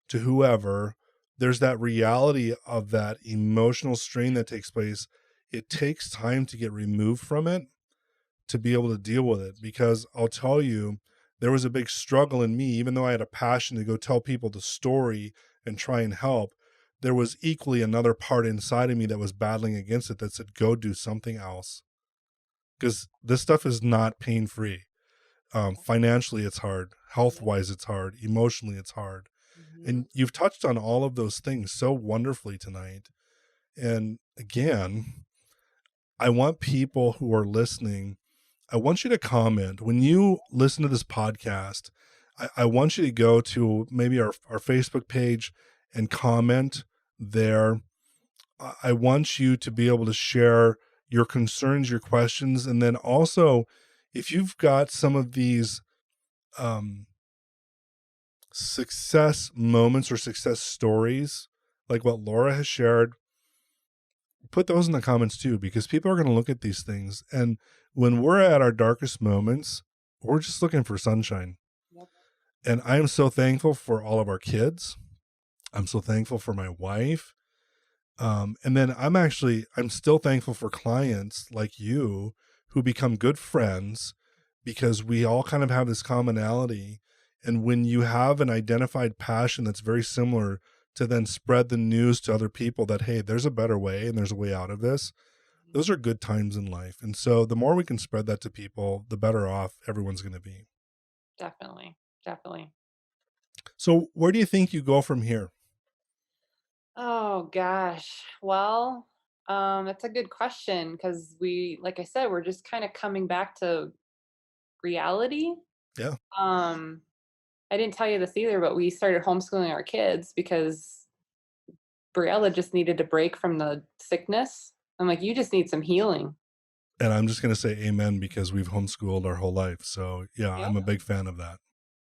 to whoever, there's that reality of that emotional strain that takes place. It takes time to get removed from it to be able to deal with it. Because I'll tell you, there was a big struggle in me, even though I had a passion to go tell people the story and try and help. There was equally another part inside of me that was battling against it, that said, go do something else. Because this stuff is not pain free. Financially, it's hard. Health wise, it's hard. Emotionally, it's hard. And you've touched on all of those things so wonderfully tonight. And again, I want people who are listening, I want you to comment. When you listen to this podcast, I want you to go to maybe our Facebook page and comment there. I want you to be able to share your concerns, your questions, and then also, if you've got some of these success moments or success stories, like what Laura has shared, put those in the comments too, because people are going to look at these things. And when we're at our darkest moments, we're just looking for sunshine. Yep. And I am so thankful for all of our kids. I'm so thankful for my wife. And then I'm still thankful for clients like you who become good friends, because we all kind of have this commonality. And when you have an identified passion that's very similar, to then spread the news to other people that, hey, there's a better way and there's a way out of this, those are good times in life. And so the more we can spread that to people, the better off everyone's going to be. Definitely. Definitely. So where do you think you go from here? Oh gosh. Well, that's a good question, because like I said, we're just kind of coming back to reality. Yeah. Um, I didn't tell you this either, but we started homeschooling our kids because Briella just needed a break from the sickness. I'm like, you just need some healing. And I'm just going to say amen, because we've homeschooled our whole life. So yeah, Yep. I'm a big fan of that.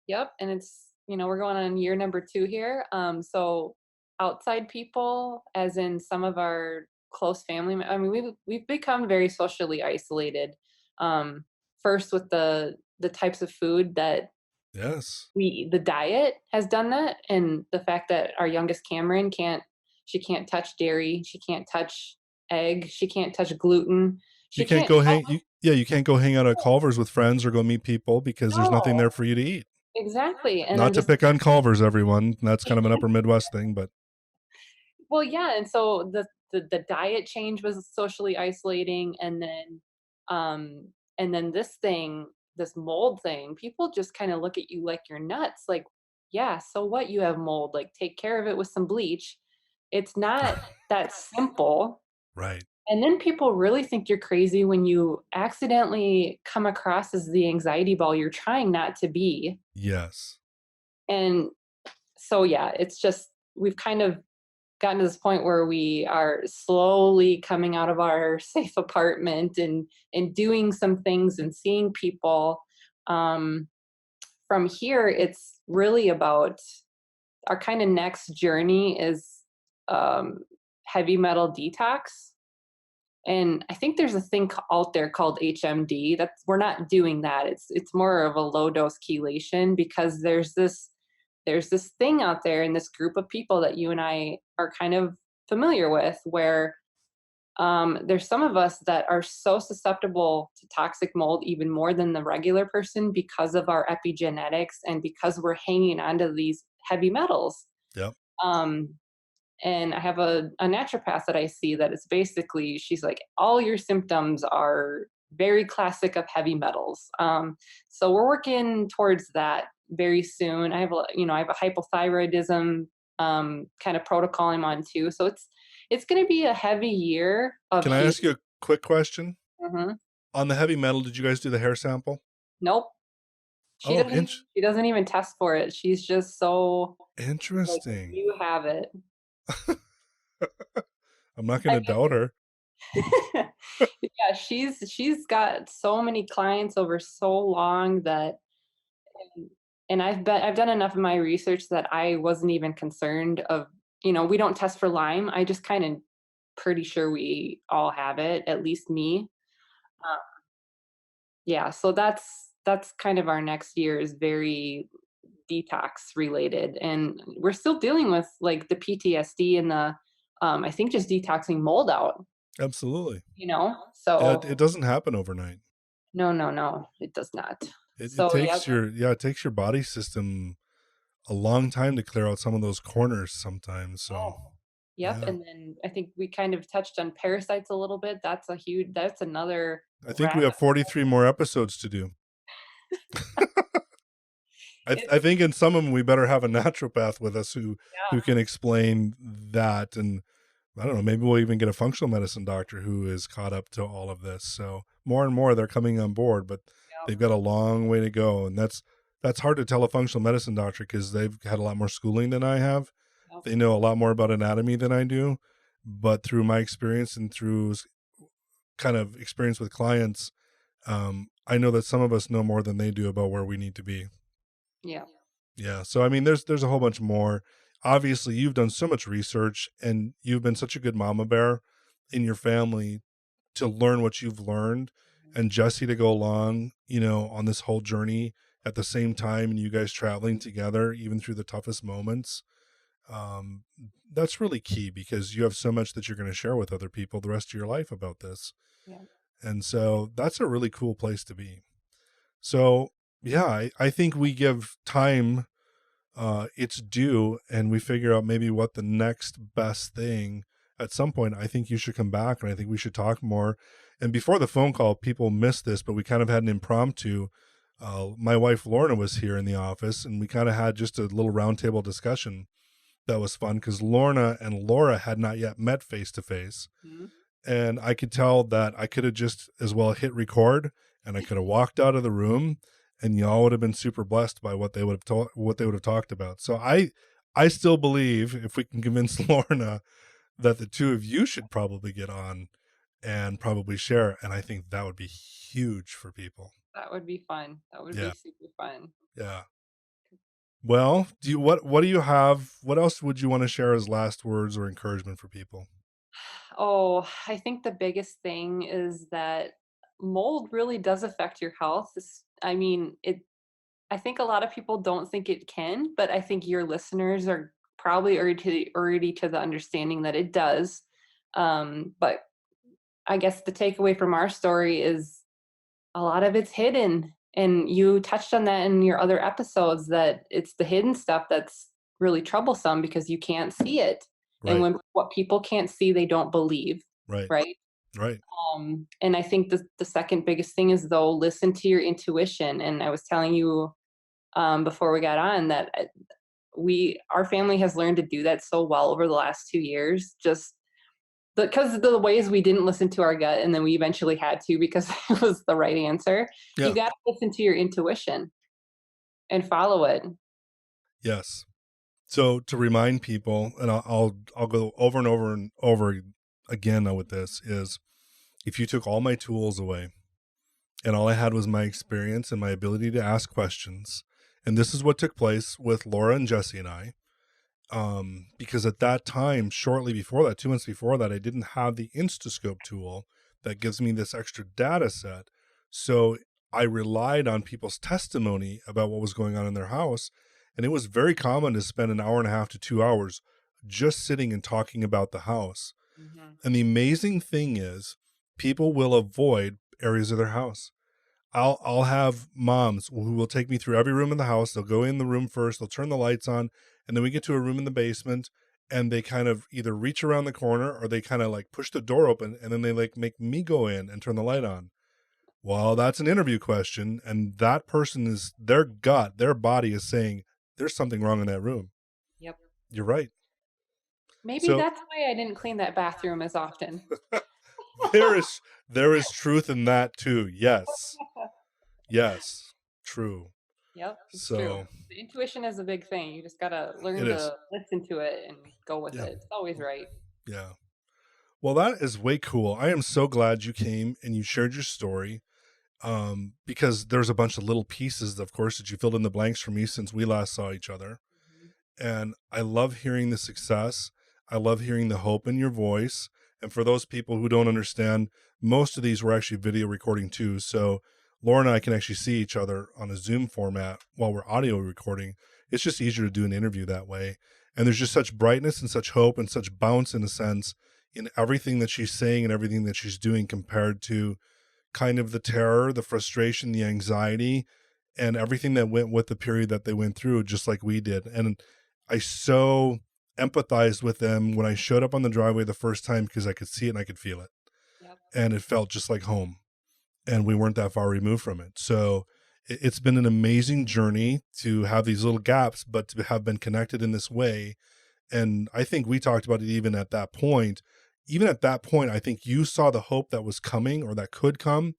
Yep. And we're going on year number 2 here. So outside people, as in some of our close family, I mean, we've become very socially isolated. First with the types of food that Yes. the diet has done that, and the fact that our youngest Cameron can't touch dairy, she can't touch egg, she can't touch gluten, You she can't can't go you can't go hang out at Culver's with friends or go meet people, because there's nothing no, there for you to eat. exactly. And I'm Not to just pick on Culver's, everyone. That's kind of an upper Midwest thing, but well, yeah. And so the diet change was socially isolating, um and then this mold thing, people just kind of look at you like you're nuts. Like, yeah, so what, you have mold, like take care of it with some bleach. It's not that simple. right. And then people really think you're crazy when you accidentally come across as the anxiety ball you're trying not to be. Yes. And so yeah, it's just, we've kind of gotten to this point where we are slowly coming out of our safe apartment and doing some things and seeing people. Um, from here, it's really about our kind of next journey is um, heavy metal detox. And I think there's a thing out there called HMD. That's, we're not doing that. It's more of a low dose chelation, because there's this thing out there in this group of people that you and I are kind of familiar with, where there's some of us that are so susceptible to toxic mold even more than the regular person, because of our epigenetics and because we're hanging onto these heavy metals. Yep. Um, and I have a naturopath that I see that is basically, she's like, all your symptoms are very classic of heavy metals. So we're working towards that very soon. I have a hypothyroidism kind of protocol I'm on too. So it's going to be a heavy year of Can I healing. ask you quick question. Mm-hmm. On the heavy metal, did you guys do the hair sample? Nope. She Oh, doesn't even, she doesn't even test for it. She's just so like, interesting. you have it. I'm not going I to doubt her. mean, yeah, she's got so many clients over so long that, and I've done enough of my research that I wasn't even concerned of, we don't test for Lyme. I just kind of pretty sure we all have it, at least me. Uh, yeah, so that's kind of our next year is very detox related, and we're still dealing with like the PTSD and the I think just detoxing mold out, Absolutely. Yeah, So it doesn't happen overnight. no, no, no, it does not. It So yeah, takes it takes your body system a long time to clear out some of those corners sometimes. So, oh, yep. yeah. And then I think we kind of touched on parasites a little bit. That's another I think we rabbit have 43 more episodes to do. I it's think in some of them we better have a naturopath with us who yeah, can explain that, and I don't know, maybe we'll even get a functional medicine doctor who is caught up to all of this. So more and more they're coming on board, but yep, they've got a long way to go, and that's hard to tell a functional medicine doctor because they've had a lot more schooling than I have. yep, They know a lot more about anatomy than I do, but through my experience and through kind of experience with clients, I know that some of us know more than they do about where we need to be. yeah, Yeah. So I mean, there's a whole bunch more. Obviously, you've done so much research, and you've been such a good mama bear in your family to learn what you've learned, and Jesse to go along, on this whole journey at the same time, and you guys traveling together, even through the toughest moments. Um, that's really key because you have so much that you're going to share with other people the rest of your life about this. yeah, And so that's a really cool place to be. So, yeah, I think we give time its due and we figure out maybe what the next best thing at some point. I think you should come back and I think we should talk more. And before the phone call, people missed this, but we kind of had an impromptu. My wife Lorna was here in the office and we kind of had just a little roundtable discussion that was fun because Lorna and Laura had not yet met face to face. mhm, And I could tell that I could have just as well hit record and I could have walked out of the room and y'all would have been super blessed by what they would have what they would have talked about. So I still believe if we can convince Lorna that the two of you should probably get on and probably share, and I think that would be huge for people. that would be fun. That would Yeah. be super fun. Yeah. Well, what do you have? What else would you want to share as last words or encouragement for people? Oh, I think the biggest thing is that mold really does affect your health. I mean, I think a lot of people don't think it can, but I think your listeners are probably already to the understanding that it does. But I guess the takeaway from our story is a lot of it's hidden. And you touched on that in your other episodes that it's the hidden stuff that's really troublesome because you can't see it. And Right. when what people can't see, they don't believe, Right. right? Right. And I think the second biggest thing is though, listen to your intuition. And I was telling you before we got on that our family has learned to do that so well over the last 2 years, just because of the ways we didn't listen to our gut and then we eventually had to because it was the right answer. You Yeah. got to listen to your intuition and follow it. Yes. So to remind people, and I'll go over and over and over again with this is if you took all my tools away and all I had was my experience and my ability to ask questions, and this is what took place with Laura and Jesse and I, because at that time, shortly before that, 2 months before that, I didn't have the Instascope tool that gives me this extra data set. So I relied on people's testimony about what was going on in their house. And it was very common to spend an hour and a half to 2 hours just sitting and talking about the house. Mm-hmm. And the amazing thing is, people will avoid areas of their house. I'll have moms who will take me through every room in the house. They'll go in the room first, they'll turn the lights on, and then we get to a room in the basement and they kind of either reach around the corner or they kind of like push the door open and then they like make me go in and turn the light on. Well, that's an interview question, and that person is their gut, their body is saying there's something wrong in that room. Yep. You're right. Maybe So that's why I didn't clean that bathroom as often. there is truth in that too. Yes. Yes. True. Yep, it's true. So The intuition is a big thing. You just gotta it learn is. to listen to it and go with Yeah. it. It's always right. Yeah. Well, that is way cool. I am so glad you came and you shared your story. Because there's a bunch of little pieces, of course, that you filled in the blanks for me since we last saw each other. Mhm. And I love hearing the success. I love hearing the hope in your voice. And for those people who don't understand, most of these were actually video recording too. So Laura and I can actually see each other on a Zoom format while we're audio recording. It's just easier to do an interview that way. And there's just such brightness and such hope and such bounce, in a sense, in everything that she's saying and everything that she's doing compared to kind of the terror, the frustration, the anxiety, and everything that went with the period that they went through, just like we did. And I so empathized with them when I showed up on the driveway the first time, because I could see it and I could feel it. Yep. And it felt just like home. And we weren't that far removed from it. So it's been an amazing journey to have these little gaps, but to have been connected in this way. And I think we talked about it even at that point. Even at that point, I think you saw the hope that was coming or that could come,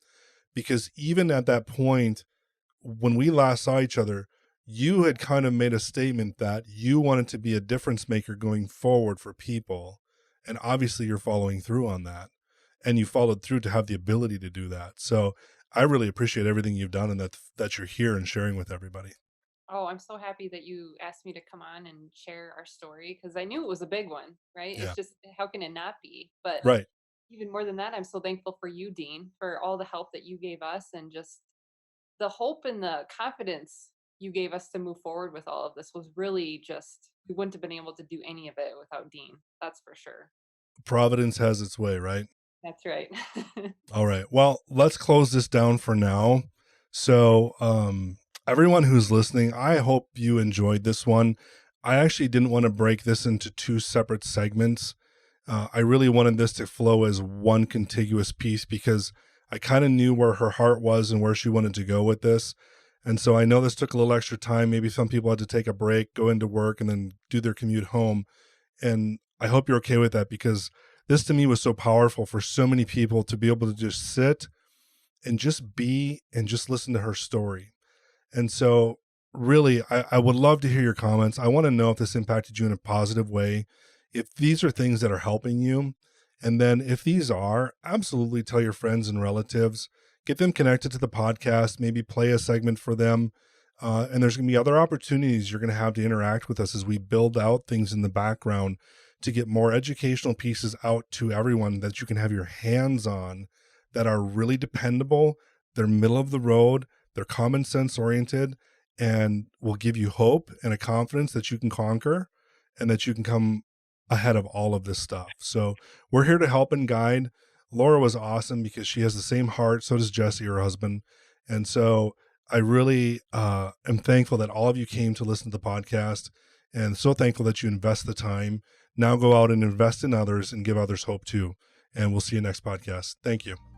because even at that point, when we last saw each other, you had kind of made a statement that you wanted to be a difference maker going forward for people. And obviously you're following through on that. And you followed through to have the ability to do that. So I really appreciate everything you've done, and that you're here and sharing with everybody. Oh, I'm so happy that you asked me to come on and share our story because I knew it was a big one, right? Yeah. It's just how can it not be? But Right. even more than that, I'm so thankful for you, Dean, for all the help that you gave us and just the hope and the confidence you gave us to move forward with all of this was really just we wouldn't have been able to do any of it without Dean. That's for sure. Providence has its way, right? That's right. All right. Well, let's close this down for now. So, everyone who's listening, I hope you enjoyed this one. I actually didn't want to break this into two separate segments. I really wanted this to flow as one contiguous piece, because I kind of knew where her heart was and where she wanted to go with this. And so I know this took a little extra time. Maybe some people had to take a break, go into work, and then do their commute home. And I hope you're okay with that, because this to me was so powerful for so many people to be able to just sit and just be and just listen to her story. And so really, I would love to hear your comments. I want to know if this impacted you in a positive way, if these are things that are helping you. And then if these are, absolutely tell your friends and relatives, get them connected to the podcast, maybe play a segment for them. And there's going to be other opportunities you're going to have to interact with us as we build out things in the background to get more educational pieces out to everyone that you can have your hands on, that are really dependable. They're middle of the road. They're common sense oriented, and will give you hope and a confidence that you can conquer and that you can come ahead of all of this stuff. So we're here to help and guide. Laura was awesome because she has the same heart. So does Jesse, her husband. And so I really am thankful that all of you came to listen to the podcast, and so thankful that you invest the time. Now go out and invest in others and give others hope too. And we'll see you next podcast. Thank you.